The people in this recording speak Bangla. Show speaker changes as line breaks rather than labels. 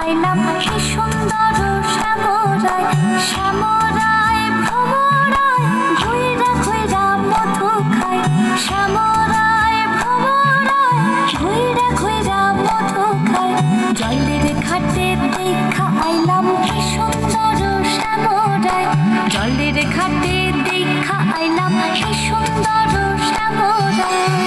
আইলাম কি সুন্দর শ্যামরায়, শ্যামরায় ভ্রমরায় ঘুইরা ঘুইরা মধু খায়, শ্যামরায় ভ্রমরায় ঘুইরা ঘুইরা মধু খায়। জলের ঘাটে দেখা আইলাম কি সুন্দর শ্যামরায়, জলের ঘাটে দেখা আইলাম কি সুন্দর শ্যামরায়।